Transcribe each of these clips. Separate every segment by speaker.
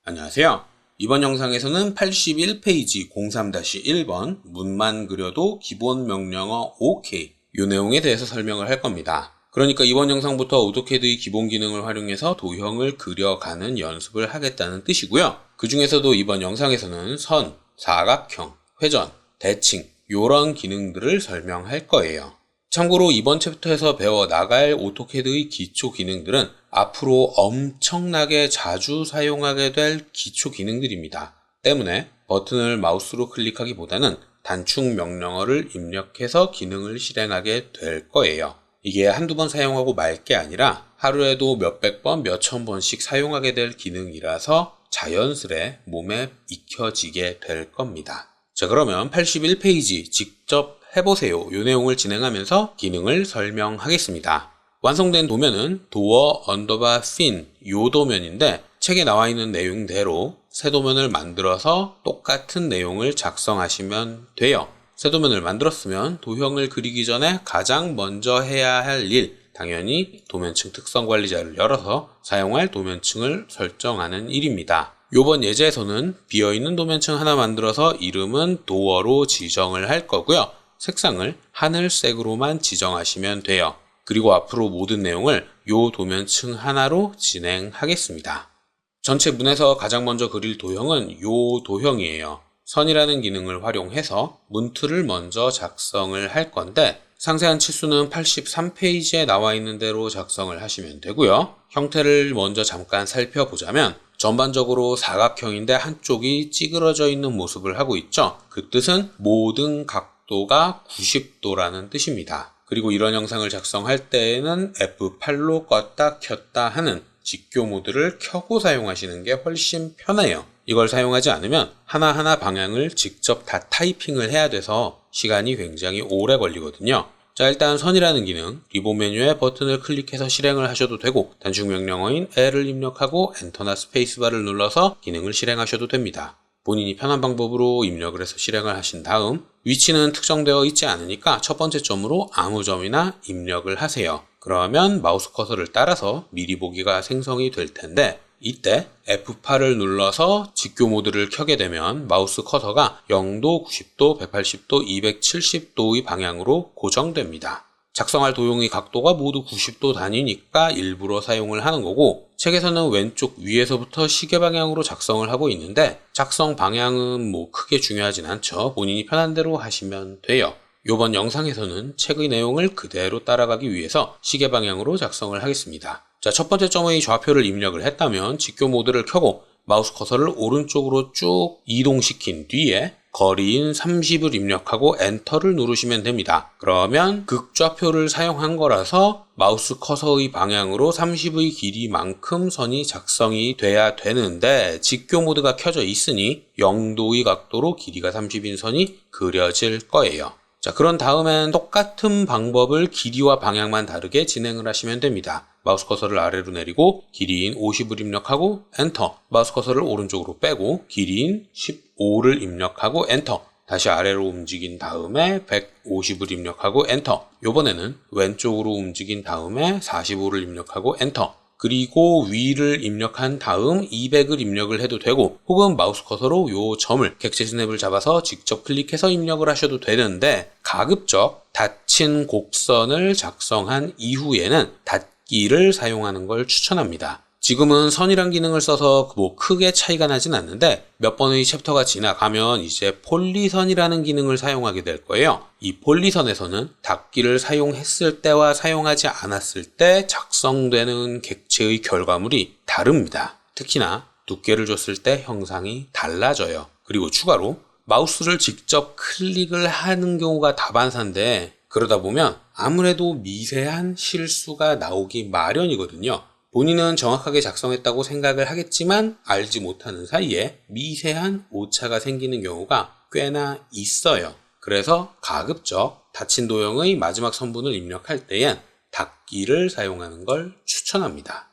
Speaker 1: 안녕하세요. 이번 영상에서는 81페이지 03-1번 문만 그려도 기본 명령어 OK 이 내용에 대해서 설명을 할 겁니다. 그러니까 이번 영상부터 오토캐드의 기본 기능을 활용해서 도형을 그려가는 연습을 하겠다는 뜻이고요. 그 중에서도 이번 영상에서는 선, 사각형, 회전, 대칭 이런 기능들을 설명할 거예요. 참고로 이번 챕터에서 배워 나갈 오토캐드의 기초 기능들은 앞으로 엄청나게 자주 사용하게 될 기초 기능들입니다. 때문에 버튼을 마우스로 클릭하기보다는 단축 명령어를 입력해서 기능을 실행하게 될 거예요. 이게 한두 번 사용하고 말 게 아니라 하루에도 몇백 번, 몇천 번씩 사용하게 될 기능이라서 자연스레 몸에 익혀지게 될 겁니다. 자, 그러면 81페이지 직접 해보세요. 이 내용을 진행하면서 기능을 설명하겠습니다. 완성된 도면은 도어 언더바 fin 이 도면인데 책에 나와 있는 내용대로 새 도면을 만들어서 똑같은 내용을 작성하시면 돼요. 새 도면을 만들었으면 도형을 그리기 전에 가장 먼저 해야 할 일, 당연히 도면층 특성 관리자를 열어서 사용할 도면층을 설정하는 일입니다. 이번 예제에서는 비어있는 도면층 하나 만들어서 이름은 도어로 지정을 할 거고요. 색상을 하늘색으로만 지정하시면 돼요. 그리고 앞으로 모든 내용을 이 도면층 하나로 진행하겠습니다. 전체 문에서 가장 먼저 그릴 도형은 이 도형이에요. 선이라는 기능을 활용해서 문틀을 먼저 작성을 할 건데 상세한 치수는 83페이지에 나와 있는 대로 작성을 하시면 되고요. 형태를 먼저 잠깐 살펴보자면 전반적으로 사각형인데 한쪽이 찌그러져 있는 모습을 하고 있죠. 그 뜻은 모든 각도가 90도라는 뜻입니다. 그리고 이런 영상을 작성할 때에는 F8로 껐다 켰다 하는 직교 모드를 켜고 사용하시는 게 훨씬 편해요. 이걸 사용하지 않으면 하나하나 방향을 직접 다 타이핑을 해야 돼서 시간이 굉장히 오래 걸리거든요. 자, 일단 선이라는 기능, 리본 메뉴에 버튼을 클릭해서 실행을 하셔도 되고 단축 명령어인 L을 입력하고 엔터나 스페이스바를 눌러서 기능을 실행하셔도 됩니다. 본인이 편한 방법으로 입력을 해서 실행을 하신 다음 위치는 특정되어 있지 않으니까 첫 번째 점으로 아무 점이나 입력을 하세요. 그러면 마우스 커서를 따라서 미리 보기가 생성이 될 텐데 이때 F8을 눌러서 직교 모드를 켜게 되면 마우스 커서가 0도, 90도, 180도, 270도의 방향으로 고정됩니다. 작성할 도형의 각도가 모두 90도 단위니까 일부러 사용을 하는 거고 책에서는 왼쪽 위에서부터 시계 방향으로 작성을 하고 있는데 작성 방향은 크게 중요하진 않죠. 본인이 편한 대로 하시면 돼요. 이번 영상에서는 책의 내용을 그대로 따라가기 위해서 시계 방향으로 작성을 하겠습니다. 자, 첫 번째 점의 좌표를 입력을 했다면 직교 모드를 켜고 마우스 커서를 오른쪽으로 쭉 이동시킨 뒤에 거리인 30을 입력하고 엔터를 누르시면 됩니다. 그러면 극좌표를 사용한 거라서 마우스 커서의 방향으로 30의 길이만큼 선이 작성이 돼야 되는데 직교 모드가 켜져 있으니 0도의 각도로 길이가 30인 선이 그려질 거예요. 자, 그런 다음엔 똑같은 방법을 길이와 방향만 다르게 진행을 하시면 됩니다. 마우스 커서를 아래로 내리고 길이인 50을 입력하고 엔터, 마우스 커서를 오른쪽으로 빼고 길이인 15를 입력하고 엔터, 다시 아래로 움직인 다음에 150을 입력하고 엔터, 이번에는 왼쪽으로 움직인 다음에 45를 입력하고 엔터, 그리고 위를 입력한 다음 200을 입력을 해도 되고 혹은 마우스 커서로 요 점을 객체 스냅을 잡아서 직접 클릭해서 입력을 하셔도 되는데 가급적 닫힌 곡선을 작성한 이후에는 닫기를 사용하는 걸 추천합니다. 지금은 선이란 기능을 써서 크게 차이가 나진 않는데 몇 번의 챕터가 지나가면 이제 폴리선이라는 기능을 사용하게 될 거예요. 이 폴리선에서는 닫기를 사용했을 때와 사용하지 않았을 때 작성되는 객체의 결과물이 다릅니다. 특히나 두께를 줬을 때 형상이 달라져요. 그리고 추가로 마우스를 직접 클릭을 하는 경우가 다반사인데 그러다 보면 아무래도 미세한 실수가 나오기 마련이거든요. 본인은 정확하게 작성했다고 생각을 하겠지만 알지 못하는 사이에 미세한 오차가 생기는 경우가 꽤나 있어요. 그래서 가급적 닫힌 도형의 마지막 선분을 입력할 때엔 닫기를 사용하는 걸 추천합니다.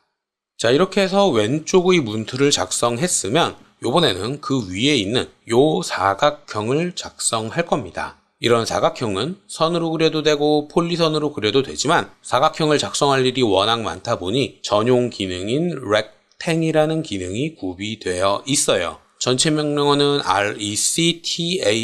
Speaker 1: 자, 이렇게 해서 왼쪽의 문틀을 작성했으면 이번에는 그 위에 있는 요 사각형을 작성할 겁니다. 이런 사각형은 선으로 그려도 되고 폴리선으로 그려도 되지만 사각형을 작성할 일이 워낙 많다 보니 전용 기능인 rectang이라는 기능이 구비되어 있어요. 전체 명령어는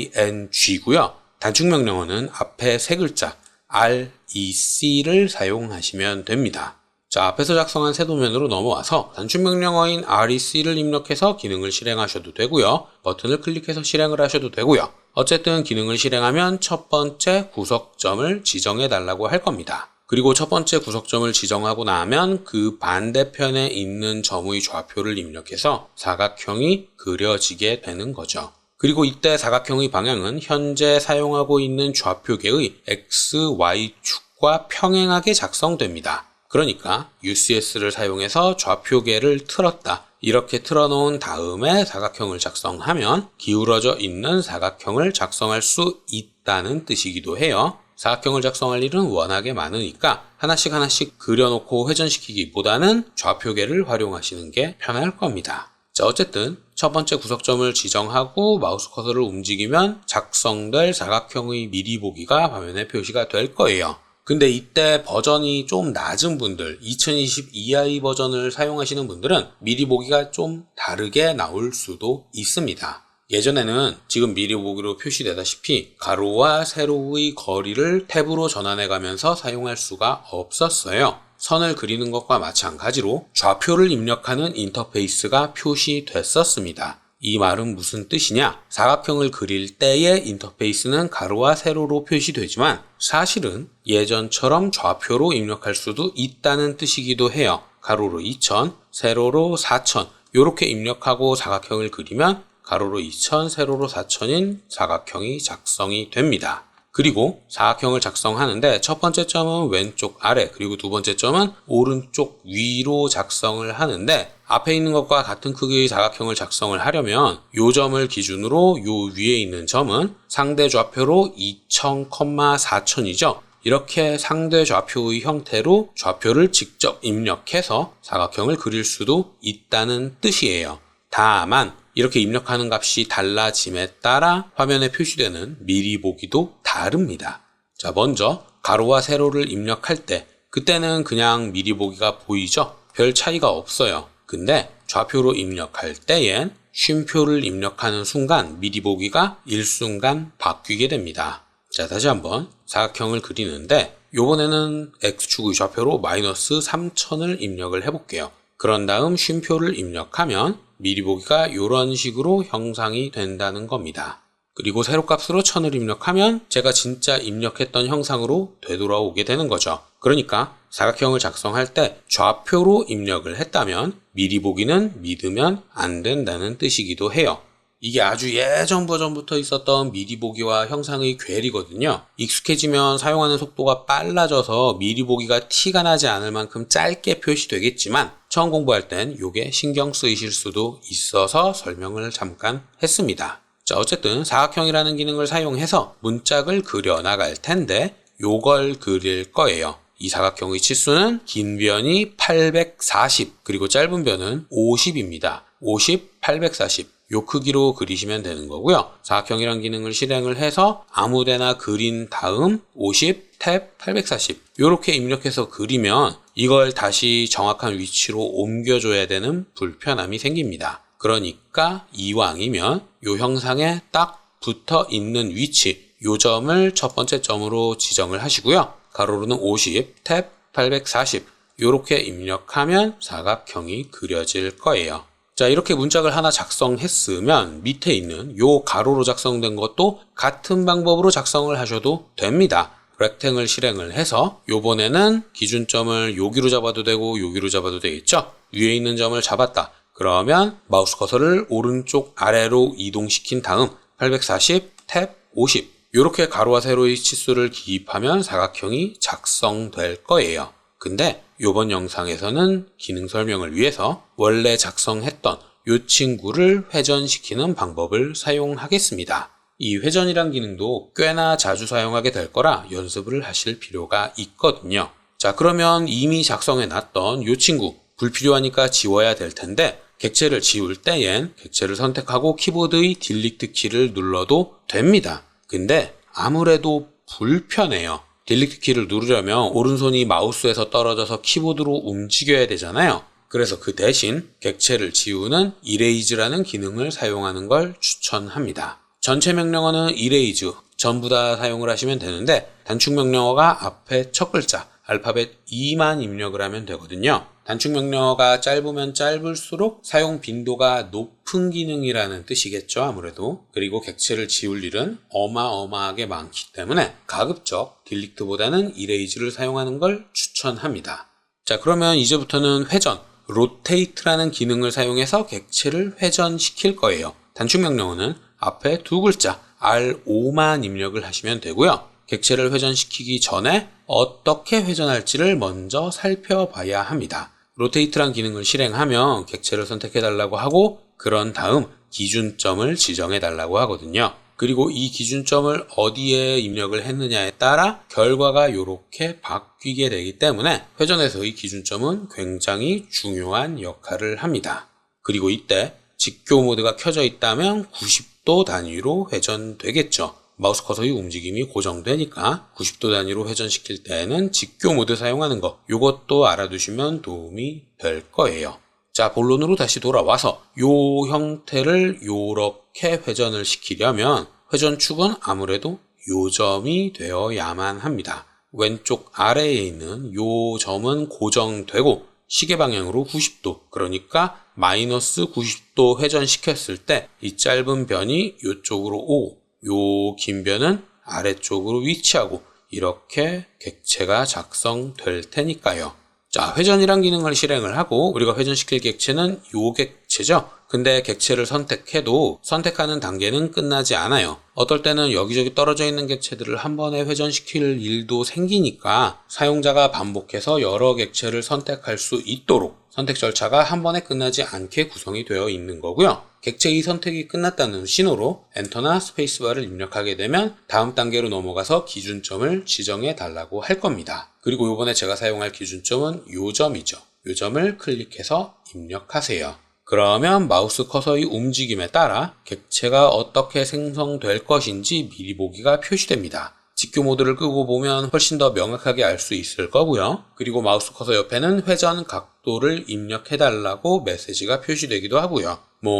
Speaker 1: rectang고요. 단축 명령어는 앞에 세 글자 rec를 사용하시면 됩니다. 자, 앞에서 작성한 새 도면으로 넘어와서 단축 명령어인 rec를 입력해서 기능을 실행하셔도 되고요. 버튼을 클릭해서 실행을 하셔도 되고요. 어쨌든 기능을 실행하면 첫 번째 구석점을 지정해 달라고 할 겁니다. 그리고 첫 번째 구석점을 지정하고 나면 그 반대편에 있는 점의 좌표를 입력해서 사각형이 그려지게 되는 거죠. 그리고 이때 사각형의 방향은 현재 사용하고 있는 좌표계의 X, Y축과 평행하게 작성됩니다. 그러니까 UCS를 사용해서 좌표계를 틀었다. 이렇게 틀어놓은 다음에 사각형을 작성하면 기울어져 있는 사각형을 작성할 수 있다는 뜻이기도 해요. 사각형을 작성할 일은 워낙에 많으니까 하나씩 그려놓고 회전시키기보다는 좌표계를 활용하시는 게 편할 겁니다. 자, 어쨌든 첫 번째 구석점을 지정하고 마우스 커서를 움직이면 작성될 사각형의 미리 보기가 화면에 표시가 될 거예요. 근데 이때 버전이 좀 낮은 분들, 2020 이하의 버전을 사용하시는 분들은 미리 보기가 좀 다르게 나올 수도 있습니다. 예전에는 지금 미리 보기로 표시되다시피 가로와 세로의 거리를 탭으로 전환해 가면서 사용할 수가 없었어요. 선을 그리는 것과 마찬가지로 좌표를 입력하는 인터페이스가 표시됐었습니다. 이 말은 무슨 뜻이냐? 사각형을 그릴 때의 인터페이스는 가로와 세로로 표시되지만 사실은 예전처럼 좌표로 입력할 수도 있다는 뜻이기도 해요. 가로로 2000, 세로로 4000 이렇게 입력하고 사각형을 그리면 가로로 2000, 세로로 4000인 사각형이 작성이 됩니다. 그리고 사각형을 작성하는데 첫 번째 점은 왼쪽 아래, 그리고 두 번째 점은 오른쪽 위로 작성을 하는데 앞에 있는 것과 같은 크기의 사각형을 작성을 하려면 이 점을 기준으로 이 위에 있는 점은 상대 좌표로 2000, 4000이죠. 이렇게 상대 좌표의 형태로 좌표를 직접 입력해서 사각형을 그릴 수도 있다는 뜻이에요. 다만 이렇게 입력하는 값이 달라짐에 따라 화면에 표시되는 미리 보기도 다릅니다. 자, 먼저 가로와 세로를 입력할 때 그때는 그냥 미리 보기가 보이죠? 별 차이가 없어요. 근데 좌표로 입력할 때엔 쉼표를 입력하는 순간 미리 보기가 일순간 바뀌게 됩니다. 자, 다시 한번 사각형을 그리는데 이번에는 X축의 좌표로 마이너스 3000을 입력을 해볼게요. 그런 다음 쉼표를 입력하면 미리 보기가 이런 식으로 형상이 된다는 겁니다. 그리고 세로값으로 1000을 입력하면 제가 진짜 입력했던 형상으로 되돌아오게 되는 거죠. 그러니까 사각형을 작성할 때 좌표로 입력을 했다면 미리 보기는 믿으면 안 된다는 뜻이기도 해요. 이게 아주 예전 버전부터 있었던 미리 보기와 형상의 괴리거든요. 익숙해지면 사용하는 속도가 빨라져서 미리 보기가 티가 나지 않을 만큼 짧게 표시되겠지만 처음 공부할 땐 이게 신경 쓰이실 수도 있어서 설명을 잠깐 했습니다. 자, 어쨌든 사각형이라는 기능을 사용해서 문짝을 그려 나갈 텐데 요걸 그릴 거예요. 이 사각형의 치수는 긴 변이 840 그리고 짧은 변은 50입니다. 50, 840 요 크기로 그리시면 되는 거고요. 사각형이란 기능을 실행을 해서 아무데나 그린 다음 50, 탭, 840 요렇게 입력해서 그리면 이걸 다시 정확한 위치로 옮겨줘야 되는 불편함이 생깁니다. 그러니까 이왕이면 요 형상에 딱 붙어 있는 위치 요 점을 첫 번째 점으로 지정을 하시고요. 가로로는 50, 탭, 840 요렇게 입력하면 사각형이 그려질 거예요. 자, 이렇게 문짝을 하나 작성했으면 밑에 있는 요 가로로 작성된 것도 같은 방법으로 작성을 하셔도 됩니다. 렉탱을 실행을 해서 요번에는 기준점을 여기로 잡아도 되고 여기로 잡아도 되겠죠? 위에 있는 점을 잡았다. 그러면 마우스 커서를 오른쪽 아래로 이동시킨 다음 840, 탭, 50 이렇게 가로와 세로의 치수를 기입하면 사각형이 작성될 거예요. 근데 이번 영상에서는 기능 설명을 위해서 원래 작성했던 이 친구를 회전시키는 방법을 사용하겠습니다. 이 회전이란 기능도 꽤나 자주 사용하게 될 거라 연습을 하실 필요가 있거든요. 자, 그러면 이미 작성해놨던 이 친구 불필요하니까 지워야 될 텐데 객체를 지울 때엔 객체를 선택하고 키보드의 딜리트 키를 눌러도 됩니다. 근데 아무래도 불편해요. 딜리트 키를 누르려면 오른손이 마우스에서 떨어져서 키보드로 움직여야 되잖아요. 그래서 그 대신 객체를 지우는 이레이즈라는 기능을 사용하는 걸 추천합니다. 전체 명령어는 이레이즈 전부 다 사용을 하시면 되는데 단축 명령어가 앞에 첫 글자 알파벳 E만 입력을 하면 되거든요. 단축 명령어가 짧으면 짧을수록 사용 빈도가 높은 기능이라는 뜻이겠죠, 아무래도. 그리고 객체를 지울 일은 어마어마하게 많기 때문에 가급적 딜리트보다는 이레이즈를 사용하는 걸 추천합니다. 자, 그러면 이제부터는 회전, 로테이트라는 기능을 사용해서 객체를 회전시킬 거예요. 단축 명령어는 앞에 두 글자 R5만 입력을 하시면 되고요. 객체를 회전시키기 전에 어떻게 회전할지를 먼저 살펴봐야 합니다. 로테이트란 기능을 실행하면 객체를 선택해달라고 하고 그런 다음 기준점을 지정해달라고 하거든요. 그리고 이 기준점을 어디에 입력을 했느냐에 따라 결과가 이렇게 바뀌게 되기 때문에 회전에서의 기준점은 굉장히 중요한 역할을 합니다. 그리고 이때 직교 모드가 켜져 있다면 90도 단위로 회전되겠죠. 마우스 커서의 움직임이 고정되니까 90도 단위로 회전시킬 때는 직교 모드 사용하는 거 이것도 알아두시면 도움이 될 거예요. 자, 본론으로 다시 돌아와서 요 형태를 요렇게 회전을 시키려면 회전축은 아무래도 요 점이 되어야만 합니다. 왼쪽 아래에 있는 요 점은 고정되고 시계 방향으로 90도, 그러니까 마이너스 90도 회전시켰을 때 이 짧은 변이 요쪽으로 오고 요 긴 변은 아래쪽으로 위치하고 이렇게 객체가 작성될 테니까요. 자, 회전이란 기능을 실행을 하고 우리가 회전시킬 객체는 요 객체죠. 근데 객체를 선택해도 선택하는 단계는 끝나지 않아요. 어떨 때는 여기저기 떨어져 있는 객체들을 한 번에 회전시킬 일도 생기니까 사용자가 반복해서 여러 객체를 선택할 수 있도록 선택 절차가 한 번에 끝나지 않게 구성이 되어 있는 거고요. 객체의 선택이 끝났다는 신호로 엔터나 스페이스바를 입력하게 되면 다음 단계로 넘어가서 기준점을 지정해 달라고 할 겁니다. 그리고 이번에 제가 사용할 기준점은 요 점이죠. 요 점을 클릭해서 입력하세요. 그러면 마우스 커서의 움직임에 따라 객체가 어떻게 생성될 것인지 미리 보기가 표시됩니다. 직교 모드를 끄고 보면 훨씬 더 명확하게 알 수 있을 거고요. 그리고 마우스 커서 옆에는 회전 각도를 입력해달라고 메시지가 표시되기도 하고요.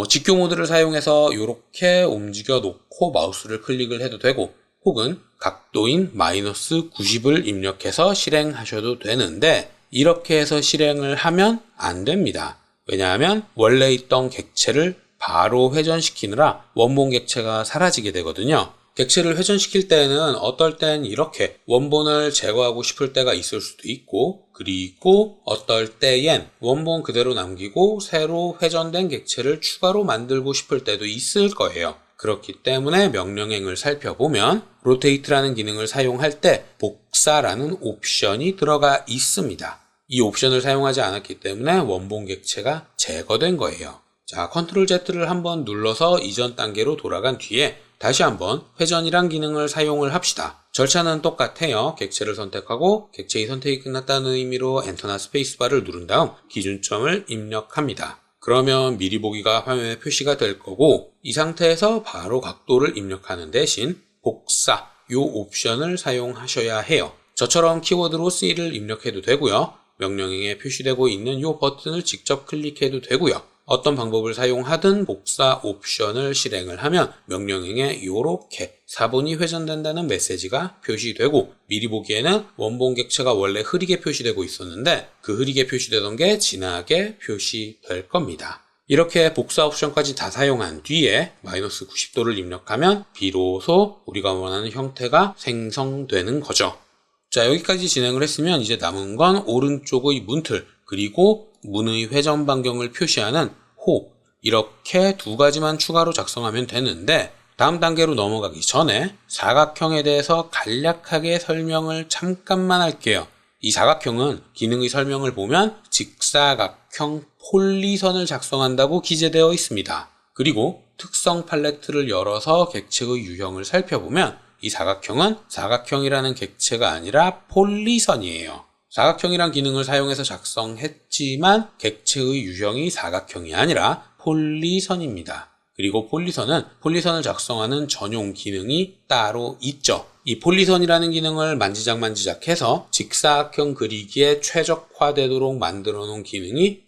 Speaker 1: 직교 모드를 사용해서 이렇게 움직여 놓고 마우스를 클릭을 해도 되고 혹은 각도인 마이너스 90을 입력해서 실행하셔도 되는데 이렇게 해서 실행을 하면 안 됩니다. 왜냐하면 원래 있던 객체를 바로 회전시키느라 원본 객체가 사라지게 되거든요. 객체를 회전시킬 때는 어떨 땐 이렇게 원본을 제거하고 싶을 때가 있을 수도 있고 그리고 어떨 때엔 원본 그대로 남기고 새로 회전된 객체를 추가로 만들고 싶을 때도 있을 거예요. 그렇기 때문에 명령행을 살펴보면 로테이트라는 기능을 사용할 때 복사라는 옵션이 들어가 있습니다. 이 옵션을 사용하지 않았기 때문에 원본 객체가 제거된 거예요. 자, 컨트롤 Z를 한번 눌러서 이전 단계로 돌아간 뒤에 다시 한번 회전이란 기능을 사용을 합시다. 절차는 똑같아요. 객체를 선택하고 객체의 선택이 끝났다는 의미로 엔터나 스페이스바를 누른 다음 기준점을 입력합니다. 그러면 미리 보기가 화면에 표시가 될 거고 이 상태에서 바로 각도를 입력하는 대신 복사 요 옵션을 사용하셔야 해요. 저처럼 키워드로 C를 입력해도 되고요. 명령행에 표시되고 있는 요 버튼을 직접 클릭해도 되고요. 어떤 방법을 사용하든 복사 옵션을 실행을 하면 명령행에 이렇게 사본이 회전된다는 메시지가 표시되고 미리 보기에는 원본 객체가 원래 흐리게 표시되고 있었는데 그 흐리게 표시되던 게 진하게 표시될 겁니다. 이렇게 복사 옵션까지 다 사용한 뒤에 마이너스 90도를 입력하면 비로소 우리가 원하는 형태가 생성되는 거죠. 자, 여기까지 진행을 했으면 이제 남은 건 오른쪽의 문틀 그리고 문의 회전 반경을 표시하는 호 이렇게 두 가지만 추가로 작성하면 되는데 다음 단계로 넘어가기 전에 사각형에 대해서 간략하게 설명을 잠깐만 할게요. 이 사각형은 기능의 설명을 보면 직사각형 폴리선을 작성한다고 기재되어 있습니다. 그리고 특성 팔레트를 열어서 객체의 유형을 살펴보면 이 사각형은 사각형이라는 객체가 아니라 폴리선이에요. 사각형이란 기능을 사용해서 작성했지만 객체의 유형이 사각형이 아니라 폴리선입니다. 그리고 폴리선을 작성하는 전용 기능이 따로 있죠. 이 폴리선이라는 기능을 만지작해서 직사각형 그리기에 최적화되도록 만들어 놓은 기능이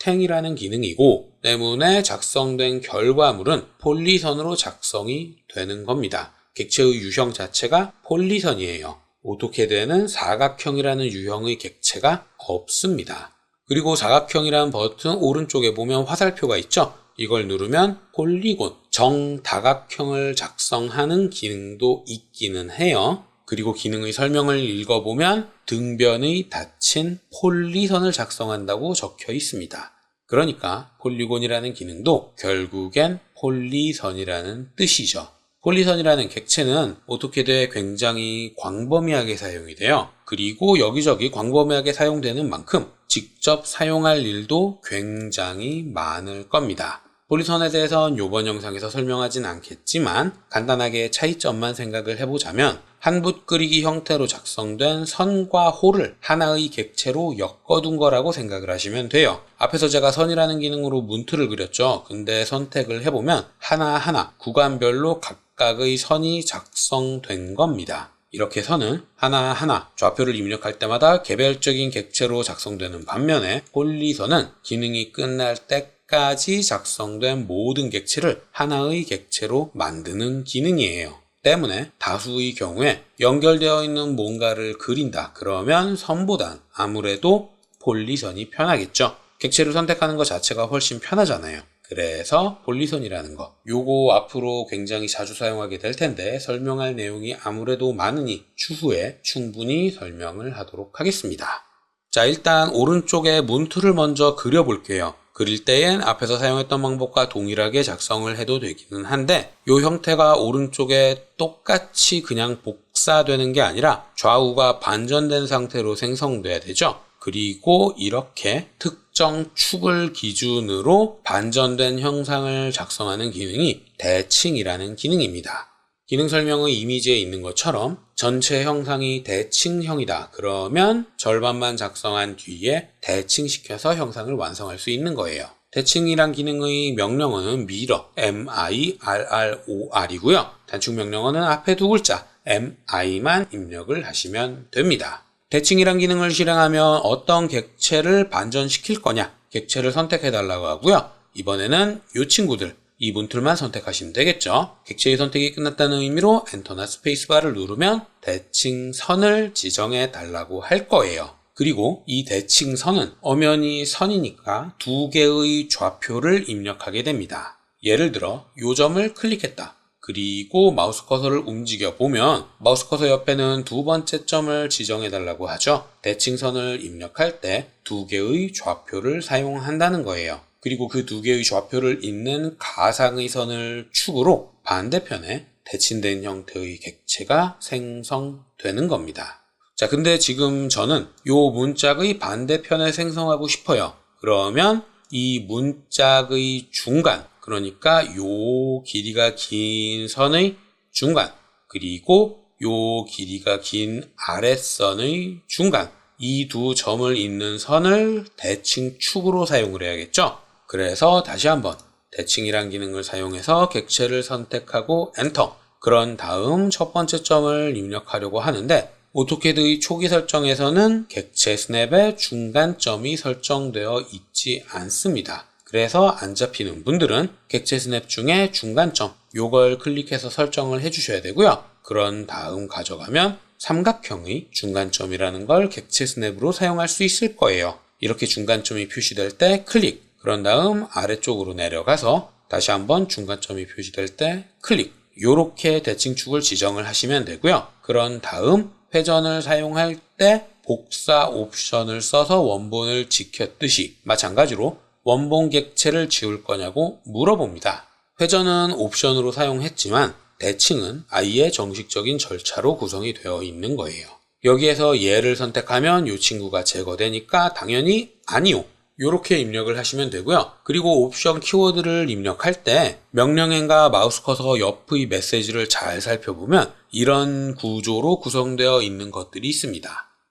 Speaker 1: 탱이라는 기능이고, 때문에 작성된 결과물은 폴리선으로 작성이 되는 겁니다. 객체의 유형 자체가 폴리선이에요. 오토캐드에는 사각형이라는 유형의 객체가 없습니다. 그리고 사각형이라는 버튼 오른쪽에 보면 화살표가 있죠? 이걸 누르면 폴리곤, 정다각형을 작성하는 기능도 있기는 해요. 그리고 기능의 설명을 읽어보면 등변의 닫힌 폴리선을 작성한다고 적혀 있습니다. 그러니까 폴리곤이라는 기능도 결국엔 폴리선이라는 뜻이죠. 폴리선이라는 객체는 오토캐드에 굉장히 광범위하게 사용이 돼요. 그리고 여기저기 광범위하게 사용되는 만큼 직접 사용할 일도 굉장히 많을 겁니다. 폴리선에 대해서는 이번 영상에서 설명하진 않겠지만 간단하게 차이점만 생각을 해보자면 한붓 그리기 형태로 작성된 선과 호를 하나의 객체로 엮어둔 거라고 생각을 하시면 돼요. 앞에서 제가 선이라는 기능으로 문틀을 그렸죠. 근데 선택을 해보면 하나하나 구간별로 각각의 선이 작성된 겁니다. 이렇게 선은 하나하나 좌표를 입력할 때마다 개별적인 객체로 작성되는 반면에 폴리선은 기능이 끝날 때까지 작성된 모든 객체를 하나의 객체로 만드는 기능이에요. 때문에 다수의 경우에 연결되어 있는 뭔가를 그린다 그러면 선보단 아무래도 폴리선이 편하겠죠. 객체를 선택하는 것 자체가 훨씬 편하잖아요. 그래서 폴리선이라는 거 요거 앞으로 굉장히 자주 사용하게 될 텐데 설명할 내용이 아무래도 많으니 추후에 충분히 설명을 하도록 하겠습니다. 자, 일단 오른쪽에 문틀을 먼저 그려볼게요. 그릴 때엔 앞에서 사용했던 방법과 동일하게 작성을 해도 되기는 한데 이 형태가 오른쪽에 똑같이 그냥 복사되는 게 아니라 좌우가 반전된 상태로 생성돼야 되죠. 그리고 이렇게 특정 축을 기준으로 반전된 형상을 작성하는 기능이 대칭이라는 기능입니다. 기능 설명의 이미지에 있는 것처럼 전체 형상이 대칭형이다 그러면 절반만 작성한 뒤에 대칭시켜서 형상을 완성할 수 있는 거예요. 대칭이란 기능의 명령어는 mirror, mirror이고요. 단축 명령어는 앞에 두 글자 mi만 입력을 하시면 됩니다. 대칭이란 기능을 실행하면 어떤 객체를 반전시킬 거냐 객체를 선택해달라고 하고요. 이번에는 이 친구들 이 문틀만 선택하시면 되겠죠. 객체의 선택이 끝났다는 의미로 엔터나 스페이스바를 누르면 대칭선을 지정해 달라고 할 거예요. 그리고 이 대칭선은 엄연히 선이니까 두 개의 좌표를 입력하게 됩니다. 예를 들어 이 점을 클릭했다. 그리고 마우스 커서를 움직여 보면 마우스 커서 옆에는 두 번째 점을 지정해 달라고 하죠. 대칭선을 입력할 때 두 개의 좌표를 사용한다는 거예요. 그리고 그 두 개의 좌표를 잇는 가상의 선을 축으로 반대편에 대칭된 형태의 객체가 생성되는 겁니다. 자, 근데 지금 저는 이 문짝의 반대편에 생성하고 싶어요. 그러면 이 문짝의 중간, 그러니까 요 길이가 긴 선의 중간, 그리고 요 길이가 긴 아랫선의 중간, 이 두 점을 잇는 선을 대칭축으로 사용을 해야겠죠? 그래서 다시 한번 대칭이란 기능을 사용해서 객체를 선택하고 엔터. 그런 다음 첫 번째 점을 입력하려고 하는데 오토캐드의 초기 설정에서는 객체 스냅에 중간점이 설정되어 있지 않습니다. 그래서 안 잡히는 분들은 객체 스냅 중에 중간점 요걸 클릭해서 설정을 해주셔야 되고요. 그런 다음 가져가면 삼각형의 중간점이라는 걸 객체 스냅으로 사용할 수 있을 거예요. 이렇게 중간점이 표시될 때 클릭, 그런 다음 아래쪽으로 내려가서 다시 한번 중간점이 표시될 때 클릭, 요렇게 대칭축을 지정을 하시면 되고요. 그런 다음 회전을 사용할 때 복사 옵션을 써서 원본을 지켰듯이 마찬가지로 원본 객체를 지울 거냐고 물어봅니다. 회전은 옵션으로 사용했지만 대칭은 아예 정식적인 절차로 구성이 되어 있는 거예요. 여기에서 얘를 선택하면 이 친구가 제거되니까 당연히 아니요. 이렇게 입력을 하시면 되고요. 그리고 옵션 키워드를 입력할 때 명령행과 마우스 커서 옆의 메시지를 잘 살펴보면 이런 구조로 구성되어 있는 것들이 있습니다.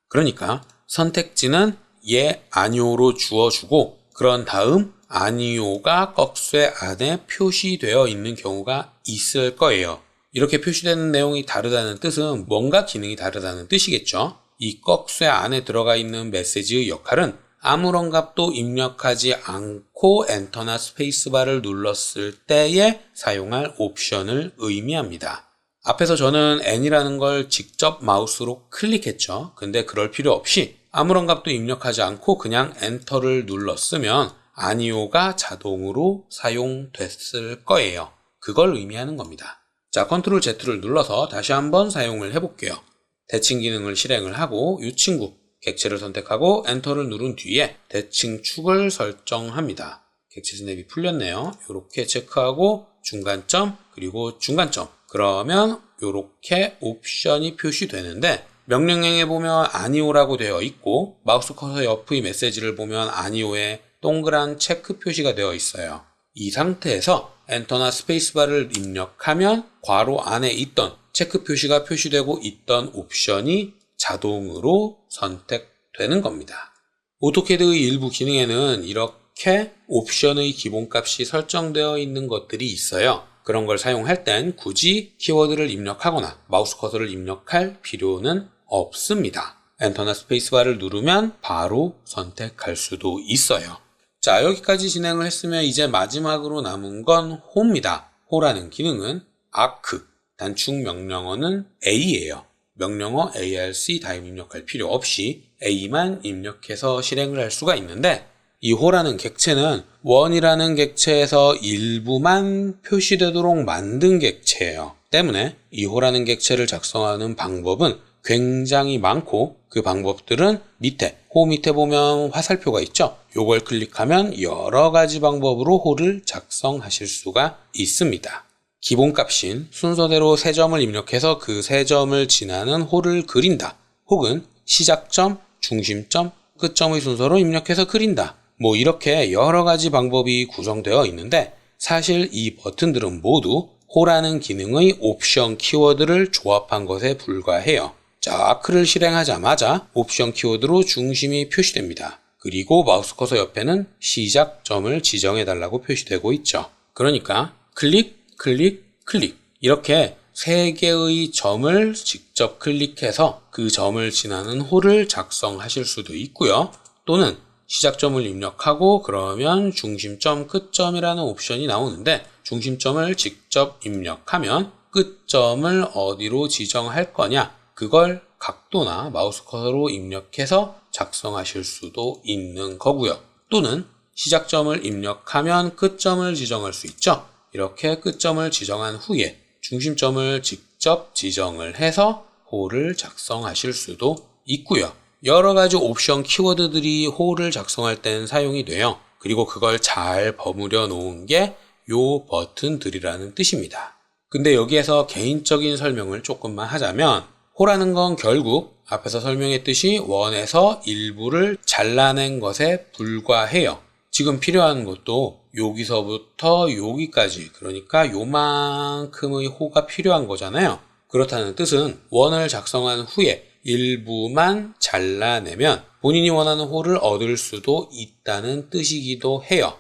Speaker 1: 그러니까 선택지는 예, 아니오로 주어주고 그런 다음 아니오가 꺽쇠 안에 표시되어 있는 경우가 있을 거예요. 이렇게 표시되는 내용이 다르다는 뜻은 뭔가 기능이 다르다는 뜻이겠죠. 이 꺽쇠 안에 들어가 있는 메시지의 역할은 아무런 값도 입력하지 않고 엔터나 스페이스바를 눌렀을 때에 사용할 옵션을 의미합니다. 앞에서 저는 n이라는 걸 직접 마우스로 클릭했죠. 근데 그럴 필요 없이 아무런 값도 입력하지 않고 그냥 엔터를 눌렀으면 아니오가 자동으로 사용됐을 거예요. 그걸 의미하는 겁니다. 자, 컨트롤 Z를 눌러서 다시 한번 사용을 해볼게요. 대칭 기능을 실행을 하고 이 친구 객체를 선택하고 엔터를 누른 뒤에 대칭 축을 설정합니다. 객체 스냅이 풀렸네요. 이렇게 체크하고 중간점 그리고 중간점. 그러면 이렇게 옵션이 표시되는데 명령형에 보면 아니오라고 되어 있고 마우스 커서 옆의 메시지를 보면 아니오에 동그란 체크 표시가 되어 있어요. 이 상태에서 엔터나 스페이스바를 입력하면 괄호 안에 있던 체크 표시가 표시되고 있던 옵션이 자동으로 선택되는 겁니다. 오토캐드의 일부 기능에는 이렇게 옵션의 기본값이 설정되어 있는 것들이 있어요. 그런 걸 사용할 땐 굳이 키워드를 입력하거나 마우스 커서를 입력할 필요는 없습니다. 엔터나 스페이스바를 누르면 바로 선택할 수도 있어요. 자, 여기까지 진행을 했으면 이제 마지막으로 남은 건 호입니다. 호라는 기능은 arc, 단축 명령어는 A예요. 명령어 ARC 다 입력할 필요 없이 A만 입력해서 실행을 할 수가 있는데 이 호라는 객체는 원이라는 객체에서 일부만 표시되도록 만든 객체예요. 때문에 이 호라는 객체를 작성하는 방법은 굉장히 많고 그 방법들은 밑에 호 밑에 보면 화살표가 있죠. 요걸 클릭하면 여러 가지 방법으로 호를 작성하실 수가 있습니다. 기본값인 순서대로 세 점을 입력해서 그 세 점을 지나는 호를 그린다. 혹은 시작점, 중심점, 끝점의 순서로 입력해서 그린다. 뭐 이렇게 여러 가지 방법이 구성되어 있는데 사실 이 버튼들은 모두 호라는 기능의 옵션 키워드를 조합한 것에 불과해요. 자, 아크를 실행하자마자 옵션 키워드로 중심이 표시됩니다. 그리고 마우스 커서 옆에는 시작점을 지정해달라고 표시되고 있죠. 그러니까 클릭, 클릭, 클릭 이렇게 3개의 점을 직접 클릭해서 그 점을 지나는 호를 작성하실 수도 있고요. 또는 시작점을 입력하고 그러면 중심점, 끝점이라는 옵션이 나오는데 중심점을 직접 입력하면 끝점을 어디로 지정할 거냐 그걸 각도나 마우스 커서로 입력해서 작성하실 수도 있는 거고요. 또는 시작점을 입력하면 끝점을 지정할 수 있죠. 이렇게 끝점을 지정한 후에 중심점을 직접 지정을 해서 호를 작성하실 수도 있고요. 여러 가지 옵션 키워드들이 호를 작성할 땐 사용이 돼요. 그리고 그걸 잘 버무려 놓은 게 요 버튼들이라는 뜻입니다. 근데 여기에서 개인적인 설명을 조금만 하자면 호라는 건 결국 앞에서 설명했듯이 원에서 일부를 잘라낸 것에 불과해요. 지금 필요한 것도 여기서부터 여기까지 그러니까 요만큼의 호가 필요한 거잖아요. 그렇다는 뜻은 원을 작성한 후에 일부만 잘라내면 본인이 원하는 호를 얻을 수도 있다는 뜻이기도 해요.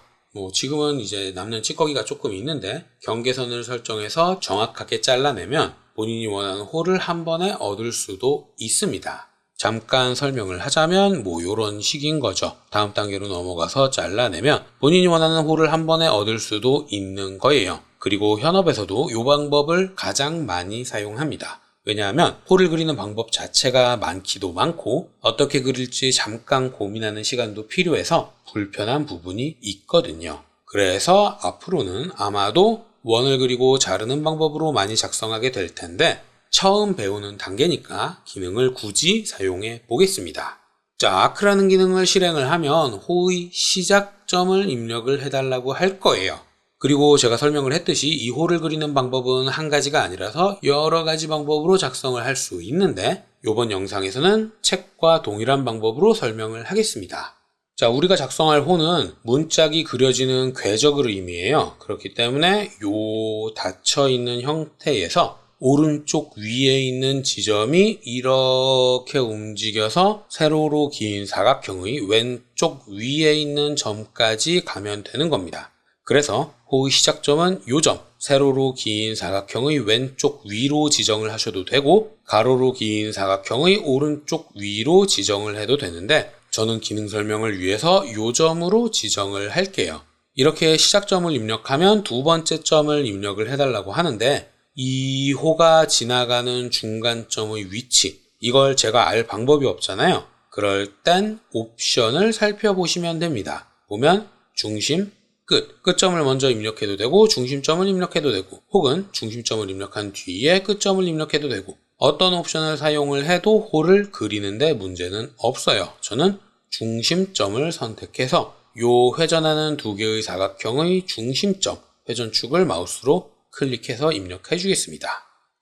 Speaker 1: 지금은 이제 남는 찌꺼기가 조금 있는데 경계선을 설정해서 정확하게 잘라내면 본인이 원하는 호를 한 번에 얻을 수도 있습니다. 잠깐 설명을 하자면 요런 식인 거죠. 다음 단계로 넘어가서 잘라내면 본인이 원하는 호를 한 번에 얻을 수도 있는 거예요. 그리고 현업에서도 이 방법을 가장 많이 사용합니다. 왜냐하면 호를 그리는 방법 자체가 많기도 많고 어떻게 그릴지 잠깐 고민하는 시간도 필요해서 불편한 부분이 있거든요. 그래서 앞으로는 아마도 원을 그리고 자르는 방법으로 많이 작성하게 될 텐데 처음 배우는 단계니까 기능을 굳이 사용해 보겠습니다. 자, 아크라는 기능을 실행을 하면 호의 시작점을 입력을 해달라고 할 거예요. 그리고 제가 설명을 했듯이 이 호를 그리는 방법은 한 가지가 아니라서 여러 가지 방법으로 작성을 할 수 있는데 이번 영상에서는 책과 동일한 방법으로 설명을 하겠습니다. 자, 우리가 작성할 호는 문짝이 그려지는 궤적을 의미해요. 그렇기 때문에 요 닫혀있는 형태에서 오른쪽 위에 있는 지점이 이렇게 움직여서 세로로 긴 사각형의 왼쪽 위에 있는 점까지 가면 되는 겁니다. 그래서 호의 시작점은 요 점, 세로로 긴 사각형의 왼쪽 위로 지정을 하셔도 되고 가로로 긴 사각형의 오른쪽 위로 지정을 해도 되는데 저는 기능 설명을 위해서 요 점으로 지정을 할게요. 이렇게 시작점을 입력하면 두 번째 점을 입력을 해달라고 하는데 이 호가 지나가는 중간점의 위치, 이걸 제가 알 방법이 없잖아요. 그럴 땐 옵션을 살펴보시면 됩니다. 보면 중심, 끝점을 먼저 입력해도 되고 중심점을 입력해도 되고 혹은 중심점을 입력한 뒤에 끝점을 입력해도 되고 어떤 옵션을 사용을 해도 호를 그리는데 문제는 없어요. 저는 중심점을 선택해서 요 회전하는 두 개의 사각형의 중심점, 회전축을 마우스로 클릭해서 입력해 주겠습니다.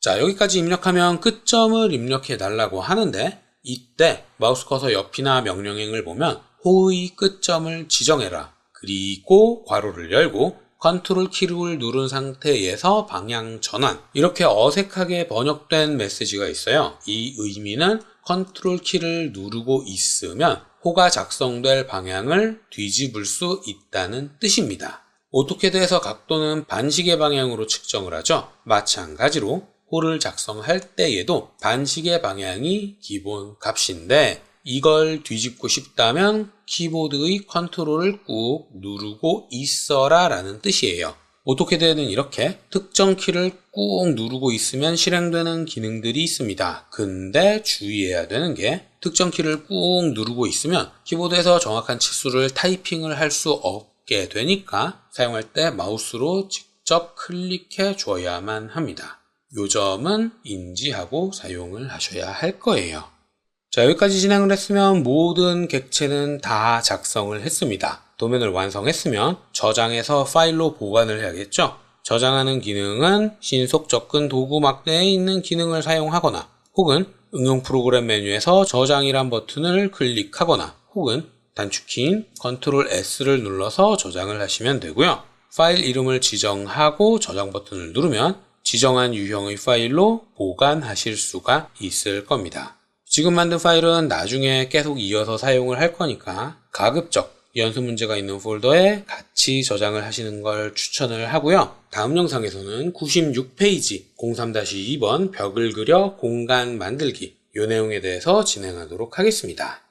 Speaker 1: 자, 여기까지 입력하면 끝점을 입력해 달라고 하는데 이때 마우스 커서 옆이나 명령행을 보면 호의 끝점을 지정해라. 그리고 괄호를 열고 컨트롤 키를 누른 상태에서 방향 전환, 이렇게 어색하게 번역된 메시지가 있어요. 이 의미는 컨트롤 키를 누르고 있으면 호가 작성될 방향을 뒤집을 수 있다는 뜻입니다. 오토캐드에서 각도는 반시계 방향으로 측정을 하죠. 마찬가지로 호를 작성할 때에도 반시계 방향이 기본 값인데 이걸 뒤집고 싶다면 키보드의 컨트롤을 꾹 누르고 있어라 라는 뜻이에요. 오토캐드에는 이렇게 특정 키를 꾹 누르고 있으면 실행되는 기능들이 있습니다. 근데 주의해야 되는 게 특정 키를 꾹 누르고 있으면 키보드에서 정확한 치수를 타이핑을 할 수 없게 되니까 사용할 때 마우스로 직접 클릭해 줘야만 합니다. 요 점은 인지하고 사용을 하셔야 할 거예요. 자, 여기까지 진행을 했으면 모든 객체는 다 작성을 했습니다. 도면을 완성했으면 저장해서 파일로 보관을 해야겠죠? 저장하는 기능은 신속 접근 도구 막대에 있는 기능을 사용하거나 혹은 응용 프로그램 메뉴에서 저장이란 버튼을 클릭하거나 혹은 단축키인 컨트롤 S를 눌러서 저장을 하시면 되고요. 파일 이름을 지정하고 저장 버튼을 누르면 지정한 유형의 파일로 보관하실 수가 있을 겁니다. 지금 만든 파일은 나중에 계속 이어서 사용을 할 거니까 가급적 연습 문제가 있는 폴더에 같이 저장을 하시는 걸 추천을 하고요. 다음 영상에서는 96페이지 03-2번 벽을 그려 공간 만들기 이 내용에 대해서 진행하도록 하겠습니다.